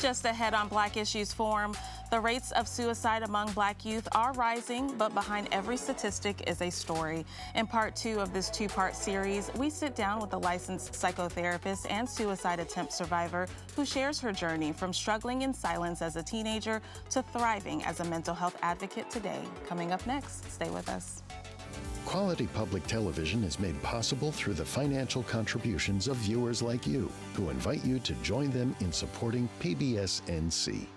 Just ahead on Black Issues Forum, the rates of suicide among Black youth are rising, but behind every statistic is a story. In part 2 of this 2-part series, we sit down with a licensed psychotherapist and suicide attempt survivor who shares her journey from struggling in silence as a teenager to thriving as a mental health advocate today. Coming up next, stay with us. Quality public television is made possible through the financial contributions of viewers like you, who invite you to join them in supporting PBS NC.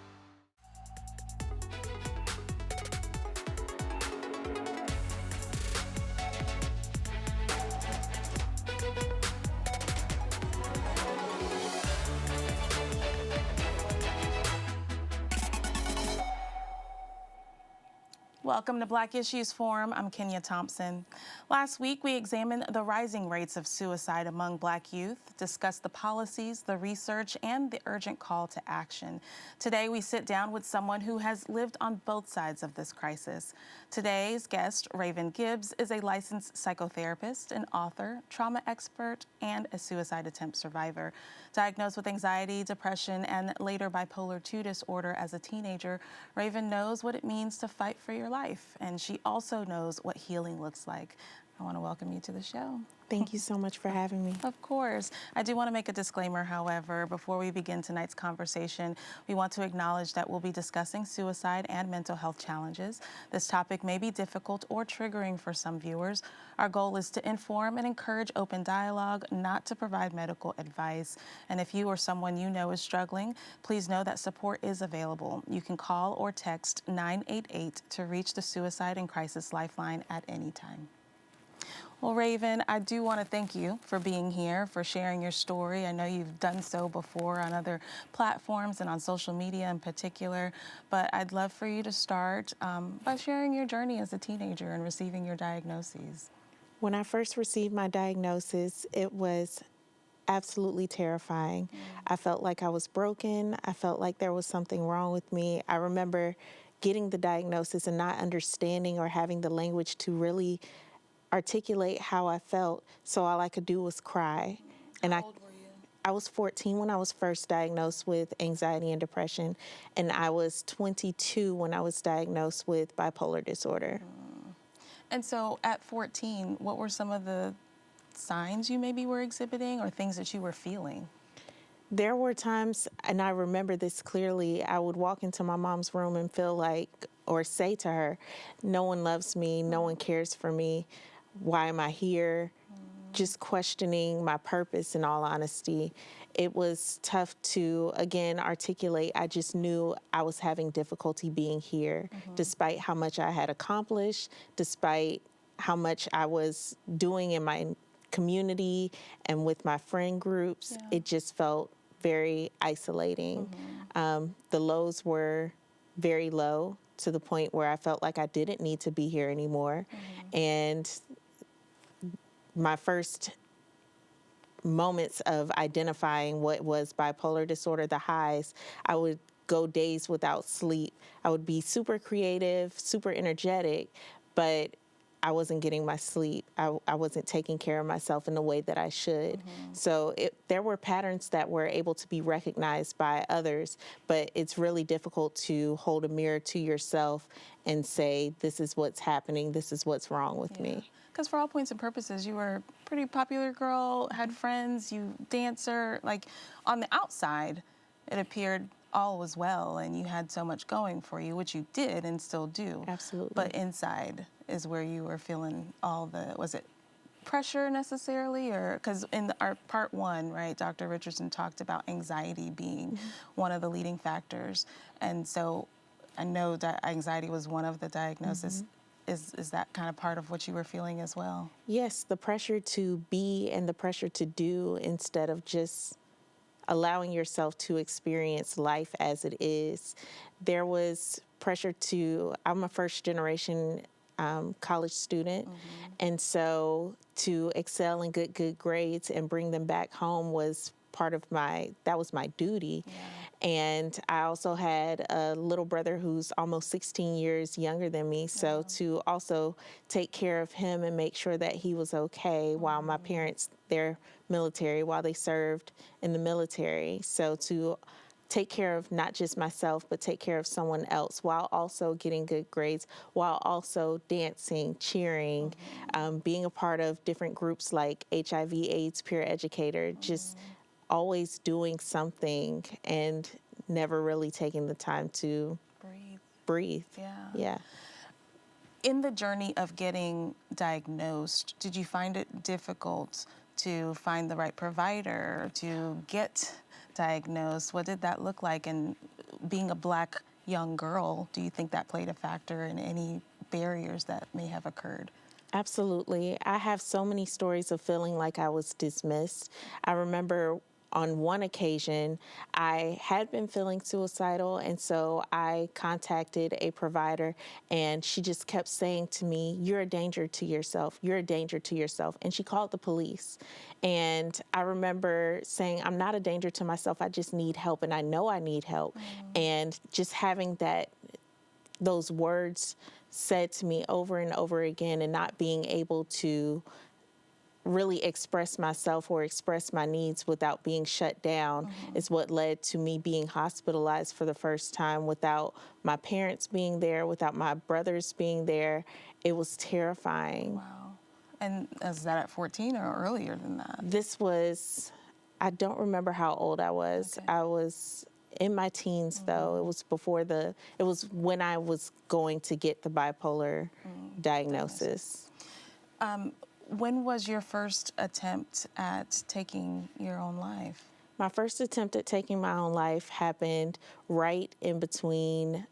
Welcome to Black Issues Forum. I'm Kenya Thompson. Last week, we examined the rising rates of suicide among Black youth, discussed the policies, the research, and the urgent call to action. Today, we sit down with someone who has lived on both sides of this crisis. Today's guest, Raven Gibbs, is a licensed psychotherapist, an author, trauma expert, and a suicide attempt survivor. Diagnosed with anxiety, depression, and later bipolar II disorder as a teenager, Raven knows what it means to fight for your life, and she also knows what healing looks like. I want to welcome you to the show. Thank you so much for having me. Of course. I do want to make a disclaimer, however, before we begin tonight's conversation. We want to acknowledge that we'll be discussing suicide and mental health challenges. This topic may be difficult or triggering for some viewers. Our goal is to inform and encourage open dialogue, not to provide medical advice. And if you or someone you know is struggling, please know that support is available. You can call or text 988 to reach the Suicide and Crisis Lifeline at any time. Well, Raven, I do want to thank you for being here, for sharing your story. I know you've done so before on other platforms and on social media in particular, but I'd love for you to start by sharing your journey as a teenager and receiving your diagnoses. When I first received my diagnosis, it was absolutely terrifying. I felt like I was broken. I felt like there was something wrong with me. I remember getting the diagnosis and not understanding or having the language to really articulate how I felt, so all I could do was cry. And How old were you? I was 14 when I was first diagnosed with anxiety and depression, and I was 22 when I was diagnosed with bipolar disorder. And so at 14, what were some of the signs you maybe were exhibiting or things that you were feeling? There were times, and I remember this clearly, I would walk into my mom's room and feel like, or say to her, no one loves me, no one cares for me. Why am I here? Just questioning my purpose, in all honesty. It was tough to, again, articulate. I just knew I was having difficulty being here, despite how much I had accomplished, despite how much I was doing in my community and with my friend groups. Yeah. It just felt very isolating. The lows were very low, to the point where I felt like I didn't need to be here anymore. And my first moments of identifying what was bipolar disorder, the highs, I would go days without sleep. I would be super creative, super energetic, but I wasn't getting my sleep. I wasn't taking care of myself in the way that I should. So there were patterns that were able to be recognized by others, but it's really difficult to hold a mirror to yourself and say, this is what's happening, this is what's wrong with me. Because for all points and purposes, you were a pretty popular girl, had friends, you dancer. Like, on the outside, it appeared all was well and you had so much going for you, which you did and still do. Absolutely. But inside is where you were feeling all the, was it pressure necessarily? Or, because in our part 1, right, Dr. Richardson talked about anxiety being one of the leading factors. And so I know that anxiety was one of the diagnoses. Is that kind of part of what you were feeling as well? Yes, the pressure to be and the pressure to do, instead of just allowing yourself to experience life as it is. There was pressure to, I'm a first generation college student, and so to excel and get good grades and bring them back home was that was my duty. And I also had a little brother who's almost 16 years younger than me. So to also take care of him and make sure that he was okay while my parents, they're military, while they served in the military. So to take care of not just myself, but take care of someone else while also getting good grades, while also dancing, cheering, being a part of different groups like HIV/AIDS peer educator, just always doing something and never really taking the time to Breathe. breathe. Yeah. Yeah. In the journey of getting diagnosed, did you find it difficult to find the right provider, to get diagnosed? What did that look like? And being a Black young girl, do you think that played a factor in any barriers that may have occurred? Absolutely. I have so many stories of feeling like I was dismissed. I remember on one occasion, I had been feeling suicidal, and so I contacted a provider, and she just kept saying to me, "You're a danger to yourself. You're a danger to yourself." And she called the police. And I remember saying, "I'm not a danger to myself. I just need help, and I know I need help." And just having those words said to me over and over again, and not being able to really express myself or express my needs without being shut down is what led to me being hospitalized for the first time without my parents being there, without my brothers being there. It was terrifying. Wow. And is that at 14 or earlier than that? This was, I don't remember how old I was. Okay. I was in my teens, though. It was it was when I was going to get the bipolar diagnosis. When was your first attempt at taking your own life? My first attempt at taking my own life happened right in between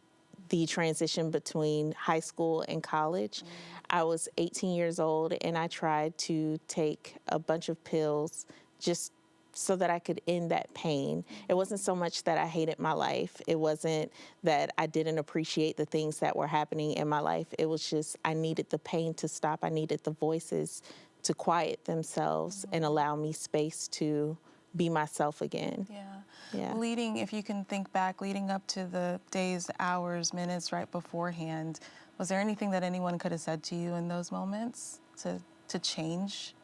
the transition between high school and college. I was 18 years old, and I tried to take a bunch of pills just so that I could end that pain. It wasn't so much that I hated my life. It wasn't that I didn't appreciate the things that were happening in my life. It was just I needed the pain to stop. I needed the voices to quiet themselves and allow me space to be myself again. Yeah. Yeah. If you can think back, leading up to the days, hours, minutes right beforehand, was there anything that anyone could have said to you in those moments to change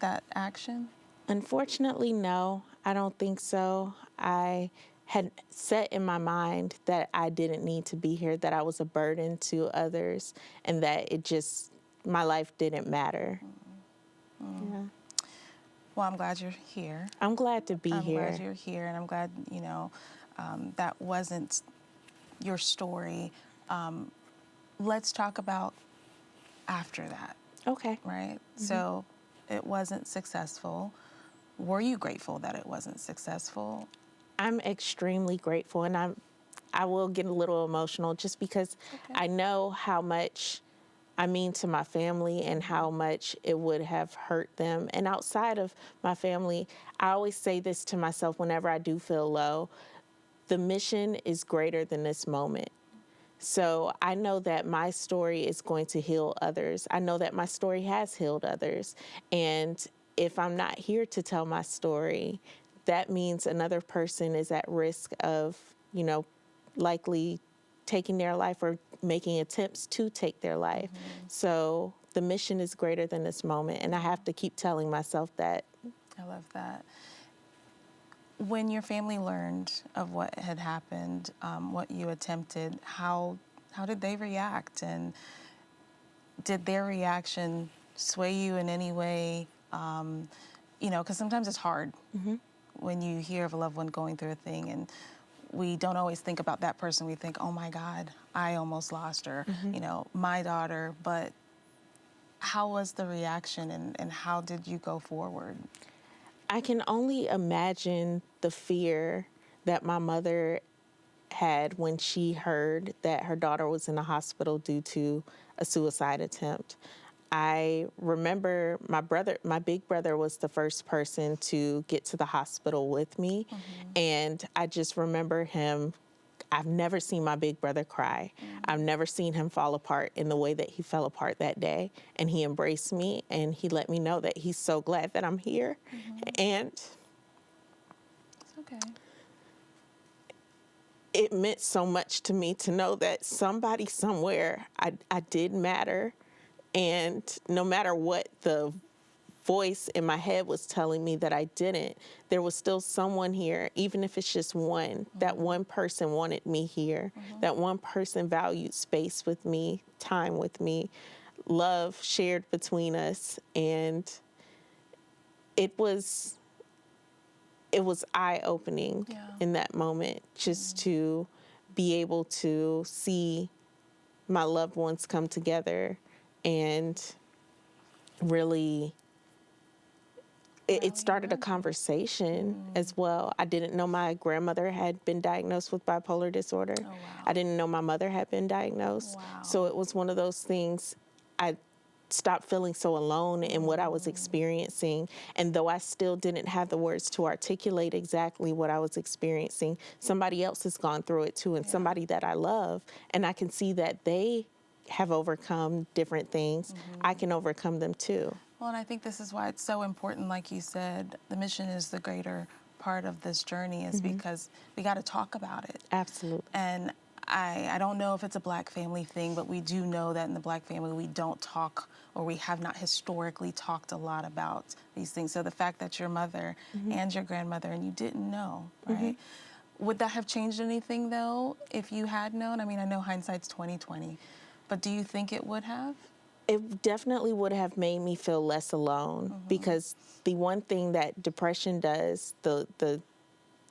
that action? Unfortunately, no, I don't think so. I had set in my mind that I didn't need to be here, that I was a burden to others, and that my life didn't matter. Yeah. Well, I'm glad you're here. I'm glad to be I'm here. glad you're here, and I'm glad, that wasn't your story. Let's talk about after that, Okay. right? So it wasn't successful. Were you grateful that it wasn't successful? I'm extremely grateful, and I will get a little emotional just because Okay. I know how much I mean to my family and how much it would have hurt them. And outside of my family, I always say this to myself whenever I do feel low: the mission is greater than this moment. So I know that my story is going to heal others. I know that my story has healed others. And if I'm not here to tell my story, that means another person is at risk of, likely taking their life or making attempts to take their life. So the mission is greater than this moment. And I have to keep telling myself that. I love that. When your family learned of what had happened, what you attempted, how did they react? And did their reaction sway you in any way? Because sometimes it's hard when you hear of a loved one going through a thing, and we don't always think about that person. We think, oh my God, I almost lost her, my daughter. But how was the reaction, and how did you go forward? I can only imagine the fear that my mother had when she heard that her daughter was in the hospital due to a suicide attempt. I remember my big brother was the first person to get to the hospital with me. And I just remember him. I've never seen my big brother cry. I've never seen him fall apart in the way that he fell apart that day. And he embraced me, and he let me know that he's so glad that I'm here. And It's okay. it meant so much to me to know that somebody somewhere, I did matter. And no matter what the voice in my head was telling me that I didn't, there was still someone here, even if it's just one, that one person wanted me here, that one person valued space with me, time with me, love shared between us. And it was eye-opening Yeah. in that moment, just to be able to see my loved ones come together and really it started a conversation as well. I didn't know my grandmother had been diagnosed with bipolar disorder. Oh, wow. I didn't know my mother had been diagnosed. Wow. So it was one of those things. I stopped feeling so alone in what I was experiencing. And though I still didn't have the words to articulate exactly what I was experiencing, somebody else has gone through it too, and somebody that I love. And I can see that they have overcome different things. I can overcome them too. Well, and I think this is why it's so important, like you said, the mission is the greater part of this journey, is because we got to talk about it. Absolutely. And I don't know if it's a Black family thing, but we do know that in the Black family we don't talk, or we have not historically talked a lot about these things. So the fact that your mother and your grandmother, and you didn't know, right? Would that have changed anything though if you had known? I mean, I know hindsight's 20/20, but do you think it would have? It definitely would have made me feel less alone, because the one thing that depression does, the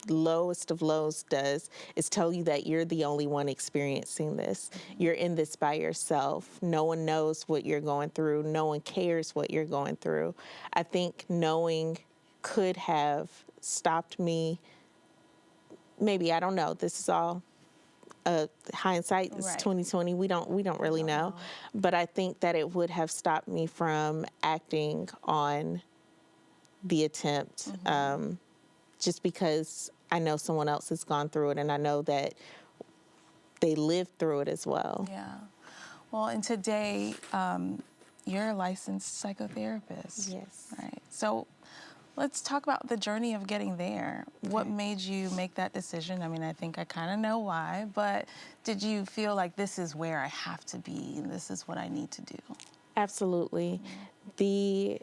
lowest of lows does, is tell you that you're the only one experiencing this. You're in this by yourself. No one knows what you're going through. No one cares what you're going through. I think knowing could have stopped me. Maybe, I don't know. This is all hindsight is Right. 2020. We don't really know. But I think that it would have stopped me from acting on the attempt, just because I know someone else has gone through it, and I know that they lived through it as well. Yeah. Well, and today, you're a licensed psychotherapist. Yes. Right. So let's talk about the journey of getting there. What made you make that decision? I mean, I think I kind of know why, but did you feel like this is where I have to be and this is what I need to do? Absolutely. The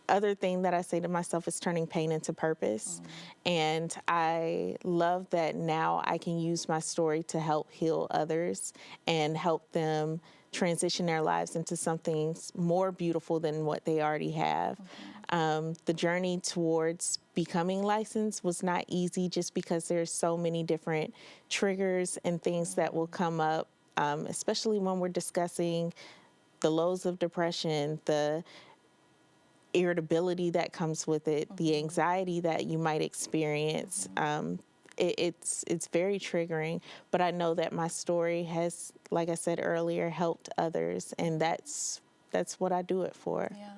other thing that I say to myself is turning pain into purpose. And I love that now I can use my story to help heal others and help them transition their lives into something more beautiful than what they already have. The journey towards becoming licensed was not easy, just because there's so many different triggers and things that will come up, especially when we're discussing the lows of depression, the irritability that comes with it, the anxiety that you might experience. It's very triggering, but I know that my story has, like I said earlier, helped others, and that's what I do it for. Yeah.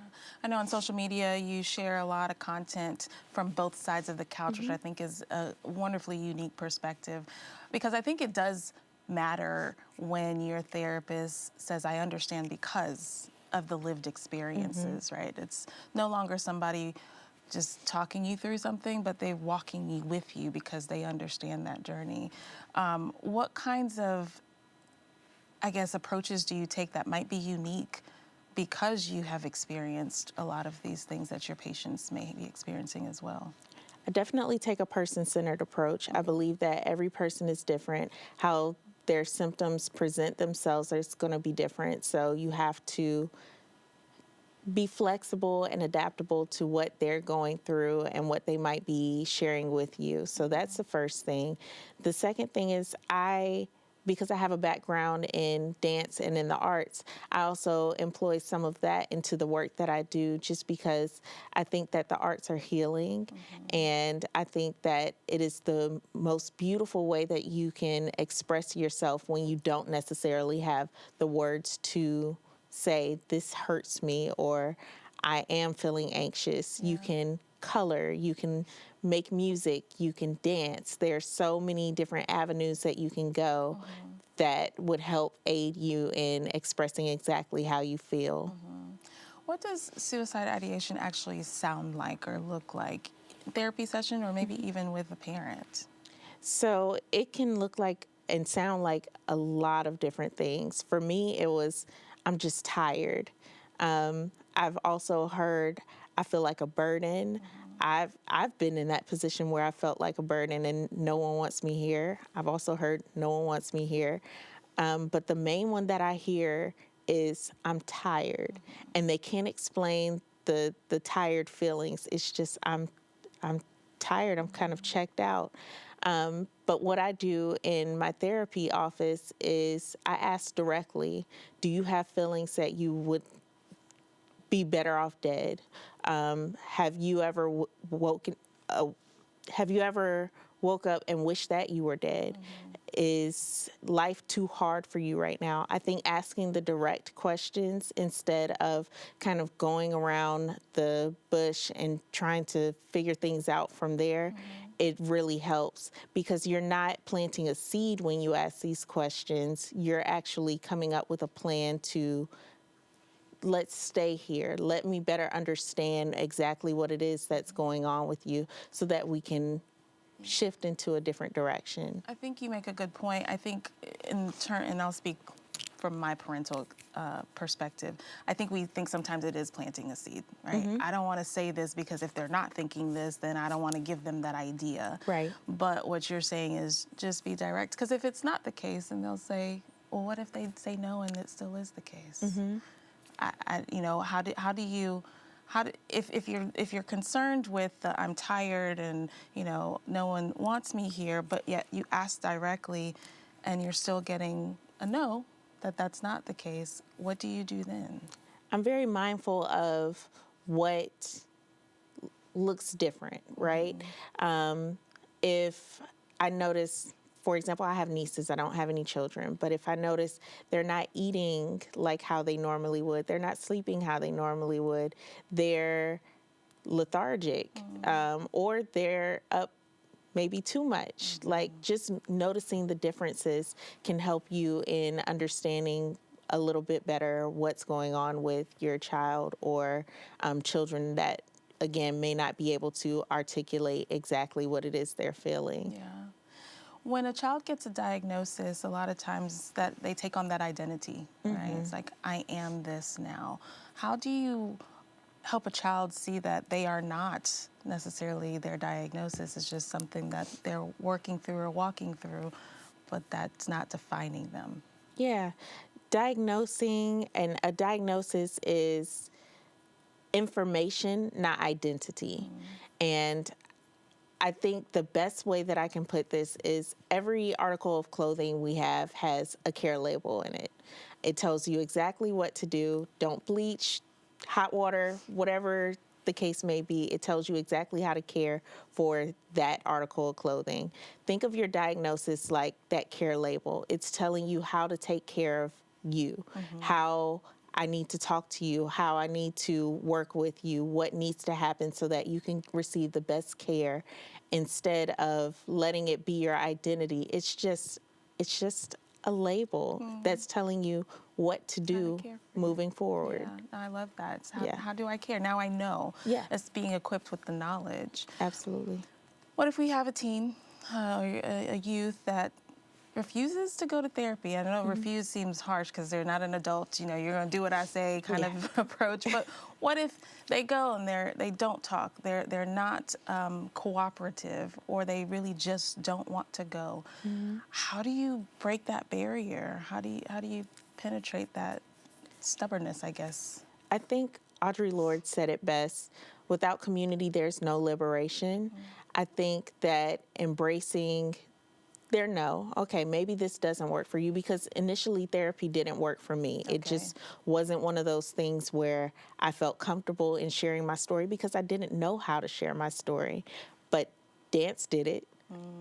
I know on social media you share a lot of content from both sides of the couch, which I think is a wonderfully unique perspective, because I think it does matter when your therapist says, I understand because of the lived experiences, right? It's no longer somebody just talking you through something, but they're walking you with you because they understand that journey. What kinds of, I guess, approaches do you take that might be unique because you have experienced a lot of these things that your patients may be experiencing as well? I definitely take a person-centered approach. I believe that every person is different. How their symptoms present themselves is going to be different. So you have to be flexible and adaptable to what they're going through and what they might be sharing with you. So that's the first thing. The second thing is because I have a background in dance and in the arts, I also employ some of that into the work that I do, just because I think that the arts are healing. And I think that it is the most beautiful way that you can express yourself when you don't necessarily have the words to say, this hurts me, or I am feeling anxious. You can color, you can make music, you can dance. There are so many different avenues that you can go that would help aid you in expressing exactly how you feel. What does suicide ideation actually sound like or look like? Therapy session, or maybe even with a parent? So it can look like and sound like a lot of different things. For me, it was, I'm just tired. I've also heard I feel like a burden. I've been in that position where I felt like a burden and no one wants me here. I've also heard no one wants me here. But the main one that I hear is I'm tired, and they can't explain the tired feelings. It's just I'm tired. I'm kind of checked out. But what I do in my therapy office is I ask directly, do you have feelings that you would be better off dead? Have you ever woken? Have you ever woke up and wished that you were dead? Is life too hard for you right now? I think asking the direct questions instead of kind of going around the bush and trying to figure things out from there, it really helps, because you're not planting a seed when you ask these questions. You're actually coming up with a plan to, let's stay here. Let me better understand exactly what it is that's going on with you so that we can shift into a different direction. I think you make a good point. I think in turn, and I'll speak from my parental perspective, I think we think sometimes it is planting a seed, right? I don't want to say this because if they're not thinking this, then I don't want to give them that idea. Right. But what you're saying is just be direct, because if it's not the case, then they'll say, well, what if they say no and it still is the case? How do you, if you're concerned with the I'm tired and no one wants me here, but yet you ask directly and you're still getting a no, that's not the case, what do you do then? I'm very mindful of what looks different, right? If I notice, for example, I have nieces, I don't have any children, but if I notice they're not eating like how they normally would, they're not sleeping how they normally would, they're lethargic, or they're up maybe too much. Like, just noticing the differences can help you in understanding a little bit better what's going on with your child or children that, again, may not be able to articulate exactly what it is they're feeling. Yeah. When a child gets a diagnosis, a lot of times that they take on that identity, right? It's like, I am this now. How do you help a child see that they are not necessarily their diagnosis? It's just something that they're working through or walking through, but that's not defining them. Yeah. Diagnosing, and a diagnosis is information, not identity. And I think the best way that I can put this is every article of clothing we have has a care label in it. It tells you exactly what to do. Don't bleach, hot water, whatever the case may be. It tells you exactly how to care for that article of clothing. Think of your diagnosis like that care label. It's telling you how to take care of you, how I need to talk to you, how I need to work with you, what needs to happen so that you can receive the best care, instead of letting it be your identity. It's just a label that's telling you what to do care for you. moving forward. Yeah, I love that. It's Yeah. how do I care? Now I know. Yeah. It's being equipped with the knowledge. Absolutely. What if we have a teen, or a youth that refuses to go to therapy? I know refuse seems harsh because they're not an adult, you're going to do what I say kind of approach. But what if they go and they don't talk, they're not cooperative, or they really just don't want to go? How do you break that barrier? How do you penetrate that stubbornness, I guess? I think Audre Lorde said it best: without community, there's no liberation. I think that embracing their no, okay, maybe this doesn't work for you, because initially therapy didn't work for me. It just wasn't one of those things where I felt comfortable in sharing my story because I didn't know how to share my story. But dance did it.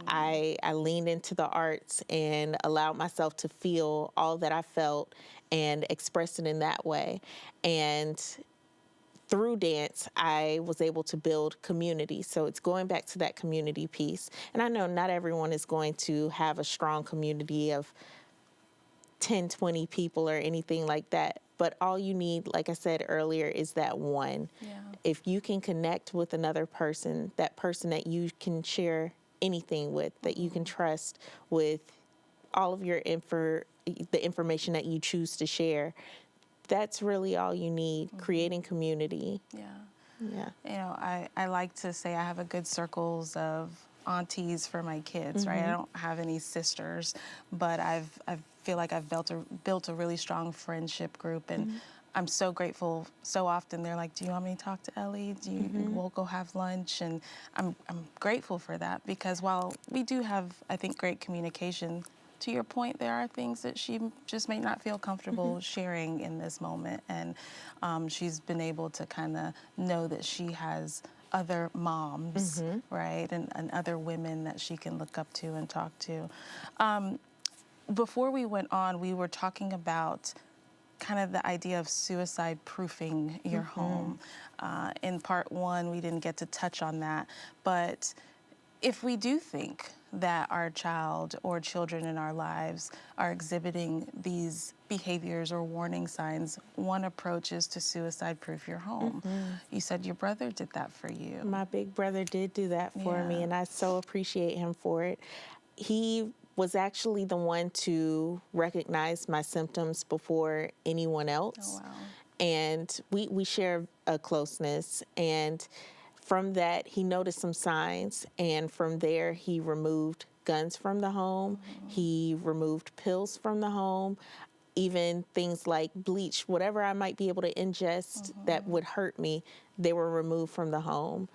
I leaned into the arts and allowed myself to feel all that I felt and express it in that way. And through dance, I was able to build community. So it's going back to that community piece. And I know not everyone is going to have a strong community of 10, 20 people or anything like that. But all you need, like I said earlier, is that one. Yeah. If you can connect with another person, that person that you can share anything with, that you can trust with all of your the information that you choose to share, That's really all you need, creating community. Yeah. Yeah. You know, I like to say I have a good circles of aunties for my kids, right? I don't have any sisters, but I feel like I've built a really strong friendship group, and I'm so grateful. So often they're like, "Do you want me to talk to Ellie? We'll go have lunch?" And I'm grateful for that, because while we do have, I think, great communication, to your point, there are things that she just may not feel comfortable sharing in this moment. And she's been able to kind of know that she has other moms, right? And other women that she can look up to and talk to. Before we went on, we were talking about kind of the idea of suicide proofing your home. In part one, we didn't get to touch on that, but if we do think that our child or children in our lives are exhibiting these behaviors or warning signs, one approach is to suicide proof your home. You said your brother did that for you. My big brother did do that for me, Yeah. and I so appreciate him for it. He was actually the one to recognize my symptoms before anyone else. Oh, wow. And we share a closeness. And from that, he noticed some signs. And from there, he removed guns from the home. He removed pills from the home. Even things like bleach, whatever I might be able to ingest that would hurt me, they were removed from the home.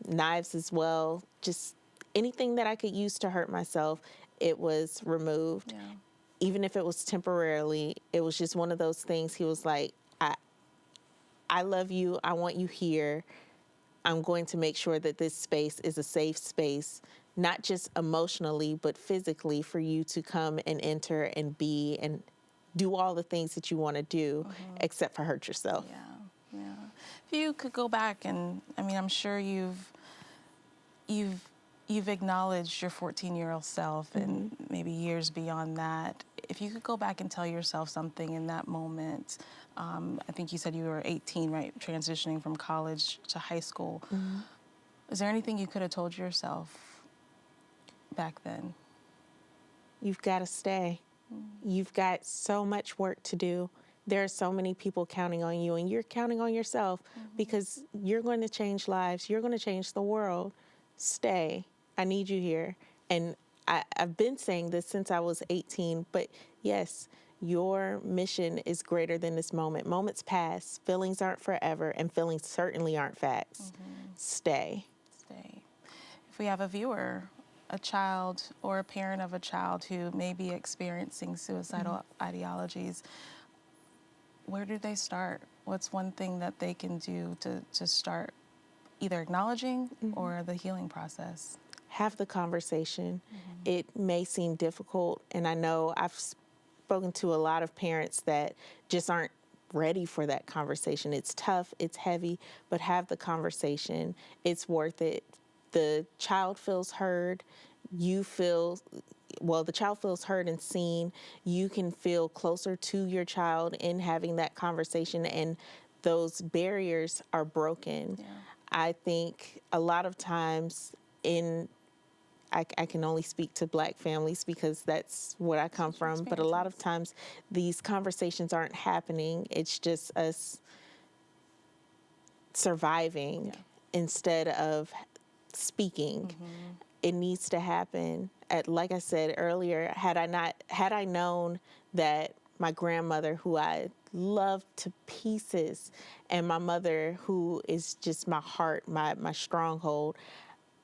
Knives as well, just anything that I could use to hurt myself, it was removed. Yeah. Even if it was temporarily, it was just one of those things. He was like, I love you. I want you here. I'm going to make sure that this space is a safe space, not just emotionally, but physically, for you to come and enter and be and do all the things that you want to do, except for hurt yourself. Yeah, yeah. If you could go back, and I mean, I'm sure you've acknowledged your 14-year-old self, and maybe years beyond that. If you could go back and tell yourself something in that moment, I think you said you were 18, right, transitioning from college to high school. Is there anything you could have told yourself back then? You've got to stay. You've got so much work to do. There are so many people counting on you, and you're counting on yourself because you're going to change lives. You're going to change the world. Stay. I need you here. And I've been saying this since I was 18, but yes, your mission is greater than this moment. Moments pass, feelings aren't forever, and feelings certainly aren't facts. Stay. Stay. If we have a viewer, a child or a parent of a child who may be experiencing suicidal ideologies, where do they start? What's one thing that they can do to start either acknowledging or the healing process? Have the conversation. It may seem difficult, and I know I've spoken to a lot of parents that just aren't ready for that conversation. It's tough, it's heavy, but have the conversation. It's worth it. The child feels heard. You feel, well, the child feels heard and seen. You can feel closer to your child in having that conversation, and those barriers are broken. Yeah. I think a lot of times I can only speak to Black families because that's what I come from, but a lot of times these conversations aren't happening. It's just us surviving instead of speaking. It needs to happen. Like I said earlier, had I known that my grandmother, who I loved to pieces, and my mother, who is just my heart, my stronghold,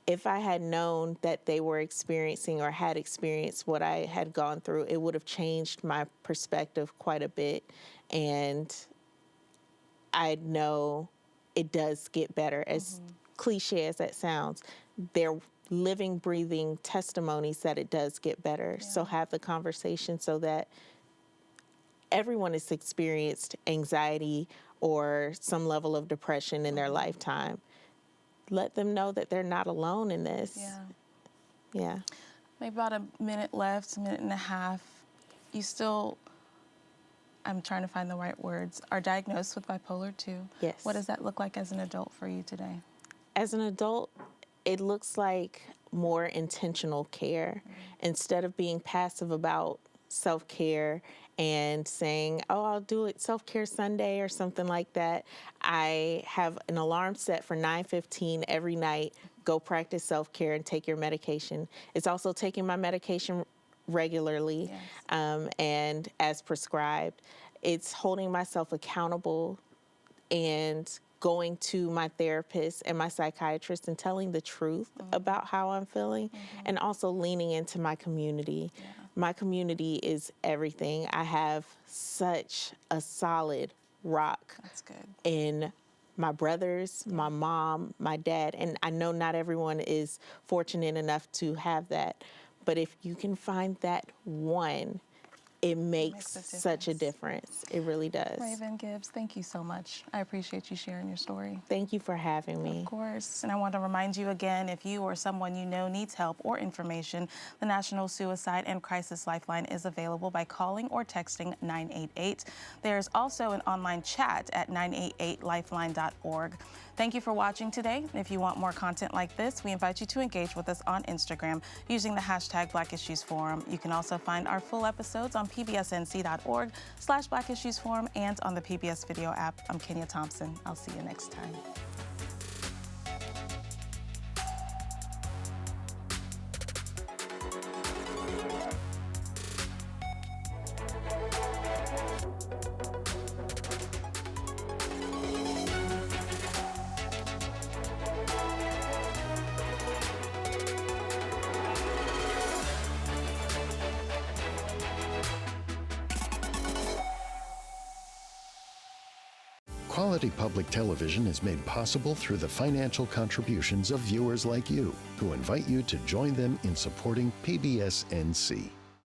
if I had known that they were experiencing or had experienced what I had gone through, it would have changed my perspective quite a bit. And I know it does get better, as cliche as that sounds. They're living, breathing testimonies that it does get better. So have the conversation so that everyone has experienced anxiety or some level of depression in their lifetime. Let them know that they're not alone in this. Yeah. Yeah. Maybe about a minute left, a minute and a half. You still, I'm trying to find the right words, are diagnosed with bipolar 2. Yes. What does that look like as an adult for you today? As an adult, it looks like more intentional care. Instead of being passive about self-care and saying, oh, I'll do it self-care Sunday or something like that. I have an alarm set for 9:15 every night. Go practice self-care and take your medication. It's also taking my medication regularly, Yes. and as prescribed. It's holding myself accountable and going to my therapist and my psychiatrist and telling the truth about how I'm feeling, and also leaning into my community. Yeah. My community is everything. I have such a solid rock That's good. in my brothers, my mom, my dad, and I know not everyone is fortunate enough to have that, but if you can find that one, it makes a such a difference. It really does. Raven Gibbs, thank you so much. I appreciate you sharing your story. Thank you for having me. Of course. And I want to remind you again, if you or someone you know needs help or information, the National Suicide and Crisis Lifeline is available by calling or texting 988. There's also an online chat at 988lifeline.org. Thank you for watching today. If you want more content like this, we invite you to engage with us on Instagram using the hashtag Black Issues Forum. You can also find our full episodes on pbsnc.org/Black Issues Forum and on the PBS Video app. I'm Kenya Thompson. I'll see you next time. Quality public television is made possible through the financial contributions of viewers like you, who invite you to join them in supporting PBS NC.